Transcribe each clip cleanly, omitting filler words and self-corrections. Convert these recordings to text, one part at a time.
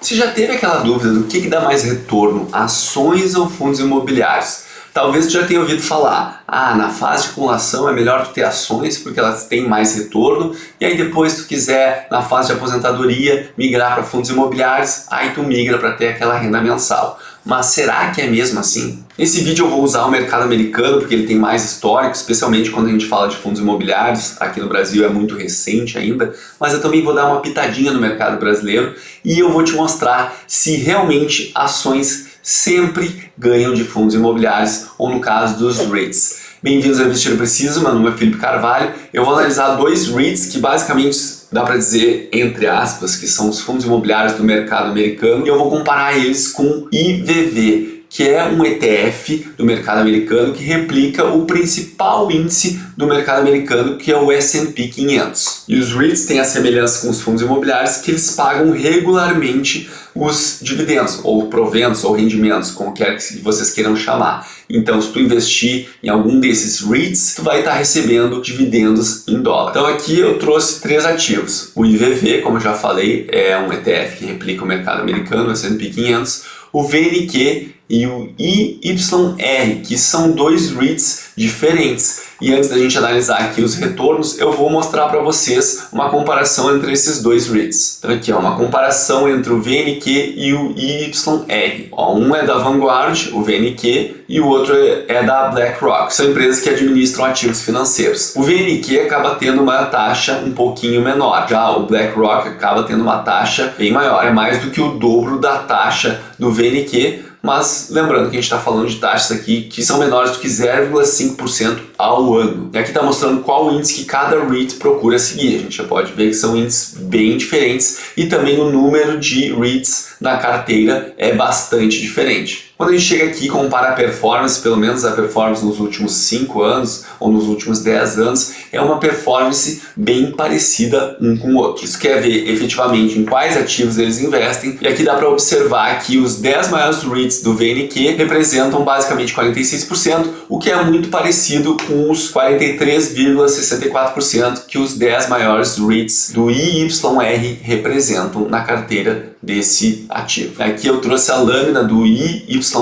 Você já teve aquela dúvida do que dá mais retorno, ações ou fundos imobiliários? Talvez você já tenha ouvido falar, na fase de acumulação é melhor tu ter ações porque elas têm mais retorno, e aí depois tu quiser, na fase de aposentadoria, migrar para fundos imobiliários, aí tu migra para ter aquela renda mensal. Mas será que é mesmo assim? Nesse vídeo eu vou usar o mercado americano porque ele tem mais histórico, especialmente quando a gente fala de fundos imobiliários. Aqui no Brasil é muito recente ainda, mas eu também vou dar uma pitadinha no mercado brasileiro e eu vou te mostrar se realmente ações sempre ganham de fundos imobiliários, ou no caso dos REITs. Bem-vindos ao Investir Preciso, meu nome é Felipe Carvalho. Eu vou analisar dois REITs que basicamente dá para dizer, entre aspas, que são os fundos imobiliários do mercado americano, e eu vou comparar eles com IVV, que é um ETF do mercado americano que replica o principal índice do mercado americano, que é o S&P 500. E os REITs têm a semelhança com os fundos imobiliários, que eles pagam regularmente os dividendos, ou proventos, ou rendimentos, como quer que vocês queiram chamar. Então, se tu investir em algum desses REITs, tu vai estar recebendo dividendos em dólar. Então aqui eu trouxe três ativos. O IVV, como eu já falei, é um ETF que replica o mercado americano, o S&P 500. O VNQ e o IYR, que são dois REITs diferentes. E antes da gente analisar aqui os retornos, eu vou mostrar para vocês uma comparação entre esses dois REITs. Então aqui, uma comparação entre o VNQ e o IYR. Um é da Vanguard, o VNQ, e o outro é da BlackRock. São empresas que administram ativos financeiros. O VNQ acaba tendo uma taxa um pouquinho menor. Já o BlackRock acaba tendo uma taxa bem maior. É mais do que o dobro da taxa do VNQ. Mas lembrando que a gente está falando de taxas aqui que são menores do que 0,5% ao ano. E aqui está mostrando qual índice que cada REIT procura seguir. A gente já pode ver que são índices bem diferentes e também o número de REITs na carteira é bastante diferente. Quando a gente chega aqui e compara a performance, pelo menos a performance nos últimos 5 anos ou nos últimos 10 anos, é uma performance bem parecida um com o outro. Isso quer ver efetivamente em quais ativos eles investem, e aqui dá para observar que os 10 maiores REITs do VNQ representam basicamente 46%, o que é muito parecido com os 43,64% que os 10 maiores REITs do IYR representam na carteira desse ativo. Aqui eu trouxe a lâmina do IYR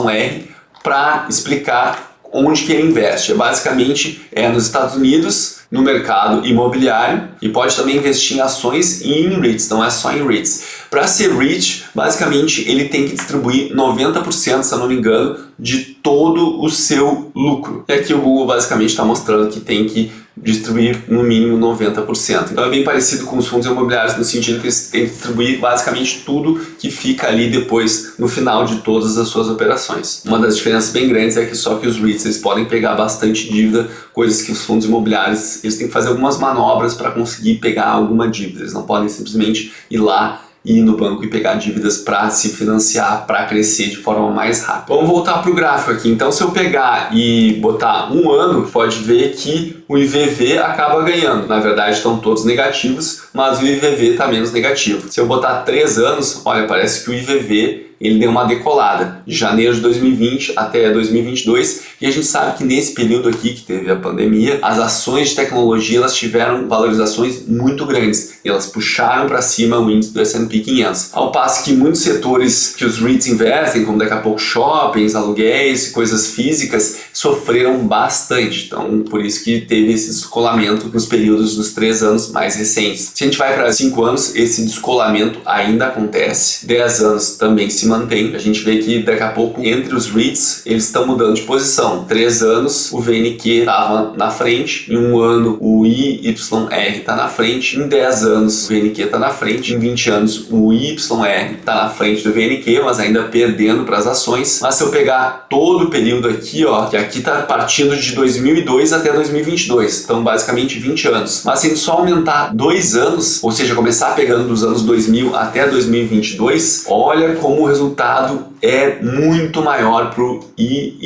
para explicar onde que ele investe. Basicamente é nos Estados Unidos, no mercado imobiliário, e pode também investir em ações e em REITs, não é só em REITs. Para ser REIT, basicamente ele tem que distribuir 90%, se eu não me engano, de todo o seu lucro. E aqui o Google basicamente está mostrando que tem que distribuir no mínimo 90%. Então é bem parecido com os fundos imobiliários no sentido que eles têm que distribuir basicamente tudo que fica ali depois no final de todas as suas operações. Uma das diferenças bem grandes é que só que os REITs eles podem pegar bastante dívida, coisas que os fundos imobiliários eles têm que fazer algumas manobras para conseguir pegar alguma dívida. Eles não podem simplesmente ir lá e ir no banco e pegar dívidas para se financiar, para crescer de forma mais rápida. Vamos voltar para o gráfico aqui. Então, se eu pegar e botar um ano, pode ver que o IVV acaba ganhando. Na verdade, estão todos negativos, mas o IVV está menos negativo. Se eu botar 3 anos, olha, parece que o IVV ele deu uma decolada de janeiro de 2020 até 2022, e a gente sabe que nesse período aqui que teve a pandemia, as ações de tecnologia elas tiveram valorizações muito grandes e elas puxaram para cima o índice do S&P 500. Ao passo que muitos setores que os REITs investem, como daqui a pouco shoppings, aluguéis, coisas físicas, sofreram bastante. Então, por isso que teve esse descolamento nos períodos dos 3 anos mais recentes. Se a gente vai para 5 anos, esse descolamento ainda acontece. 10 anos também se mantém. A gente vê que daqui a pouco entre os REITs eles estão mudando de posição. 3 anos o VNQ estava na frente, em 1 ano o IYR está na frente, em 10 anos o VNQ está na frente, em 20 anos o IYR está na frente do VNQ, mas ainda perdendo para as ações. Mas se eu pegar todo o período aqui, ó, que aqui está partindo de 2002 até 2022, então basicamente 20 anos. Mas se a gente só aumentar 2 anos, ou seja, começar pegando dos anos 2000 até 2022, olha como o resultado é muito maior para o IYR.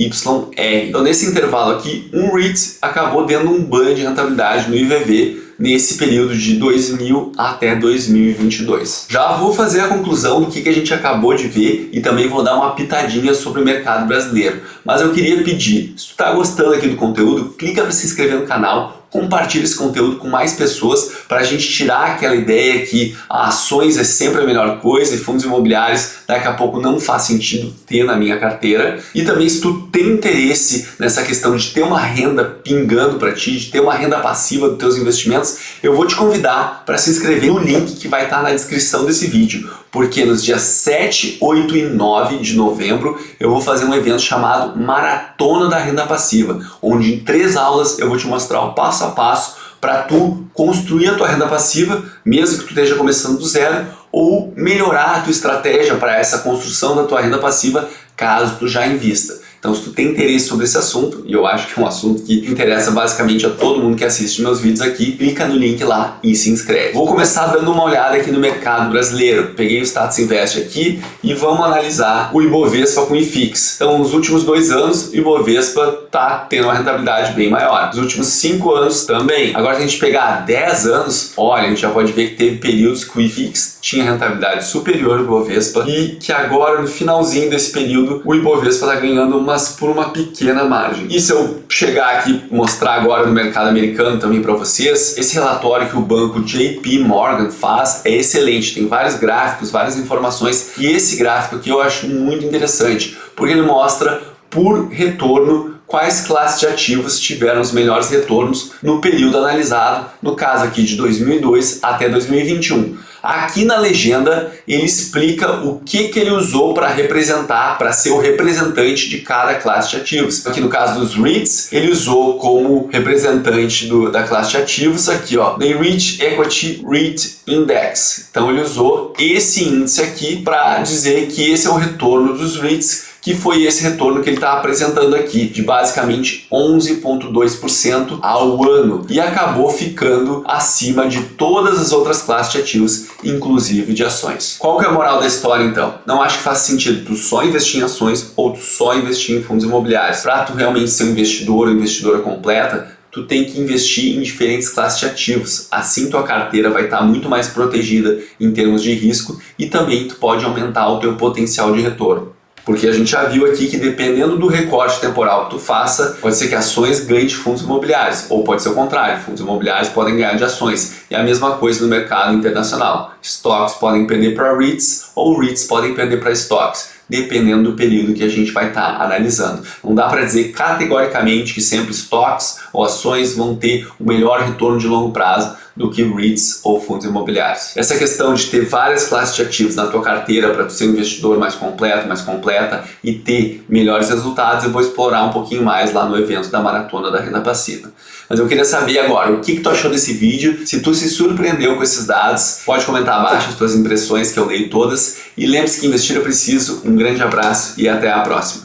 Então nesse intervalo aqui, um REIT acabou dando um banho de rentabilidade no IVV nesse período de 2000 até 2022. Já vou fazer a conclusão do que a gente acabou de ver e também vou dar uma pitadinha sobre o mercado brasileiro. Mas eu queria pedir, se tu está gostando aqui do conteúdo, clica para se inscrever no canal, compartilha esse conteúdo com mais pessoas para a gente tirar aquela ideia que ações é sempre a melhor coisa e fundos imobiliários daqui a pouco não faz sentido ter na minha carteira. E também, se tu tem interesse nessa questão de ter uma renda pingando para ti, de ter uma renda passiva dos teus investimentos, eu vou te convidar para se inscrever no link que vai estar na descrição desse vídeo, porque nos dias 7, 8 e 9 de novembro eu vou fazer um evento chamado Maratona da Renda Passiva, onde em 3 aulas eu vou te mostrar o passo a passo para tu construir a tua renda passiva, mesmo que tu esteja começando do zero, ou melhorar a tua estratégia para essa construção da tua renda passiva, caso tu já invista. Então, se tu tem interesse sobre esse assunto, e eu acho que é um assunto que interessa basicamente a todo mundo que assiste meus vídeos aqui, clica no link lá e se inscreve. Vou começar dando uma olhada aqui no mercado brasileiro. Peguei o Status Invest aqui e vamos analisar o Ibovespa com o IFIX. Então, nos últimos 2 anos, o Ibovespa está tendo uma rentabilidade bem maior. Nos últimos 5 anos também. Agora, se a gente pegar 10 anos, olha, a gente já pode ver que teve períodos que o IFIX tinha rentabilidade superior ao Ibovespa e que agora, no finalzinho desse período, o Ibovespa está ganhando mas por uma pequena margem. E se eu chegar aqui e mostrar agora no mercado americano também para vocês, esse relatório que o banco JP Morgan faz é excelente, tem vários gráficos, várias informações, e esse gráfico aqui eu acho muito interessante, porque ele mostra por retorno quais classes de ativos tiveram os melhores retornos no período analisado, no caso aqui de 2002 até 2021. Aqui na legenda ele explica o que ele usou para representar, para ser o representante de cada classe de ativos. Aqui no caso dos REITs, ele usou como representante da classe de ativos aqui, ó, The REIT Equity REIT Index. Então ele usou esse índice aqui para dizer que esse é o retorno dos REITs, que foi esse retorno que ele está apresentando aqui, de basicamente 11,2% ao ano, e acabou ficando acima de todas as outras classes de ativos, inclusive de ações. Qual que é a moral da história então? Não acho que faz sentido tu só investir em ações ou tu só investir em fundos imobiliários. Para tu realmente ser um investidor ou investidora completa, tu tem que investir em diferentes classes de ativos. Assim tua carteira vai estar muito mais protegida em termos de risco e também tu pode aumentar o teu potencial de retorno. Porque a gente já viu aqui que dependendo do recorte temporal que tu faça, pode ser que ações ganhem de fundos imobiliários, ou pode ser o contrário, fundos imobiliários podem ganhar de ações. E a mesma coisa no mercado internacional. Stocks podem perder para REITs, ou REITs podem perder para stocks, dependendo do período que a gente vai estar analisando. Não dá para dizer categoricamente que sempre stocks ou ações vão ter o melhor retorno de longo prazo do que REITs ou fundos imobiliários. Essa questão de ter várias classes de ativos na tua carteira para tu ser um investidor mais completo, mais completa e ter melhores resultados, eu vou explorar um pouquinho mais lá no evento da Maratona da Renda Passiva. Mas eu queria saber agora, o que tu achou desse vídeo? Se tu se surpreendeu com esses dados, pode comentar abaixo as tuas impressões, que eu leio todas. E lembre-se que investir é preciso. Um grande abraço e até a próxima.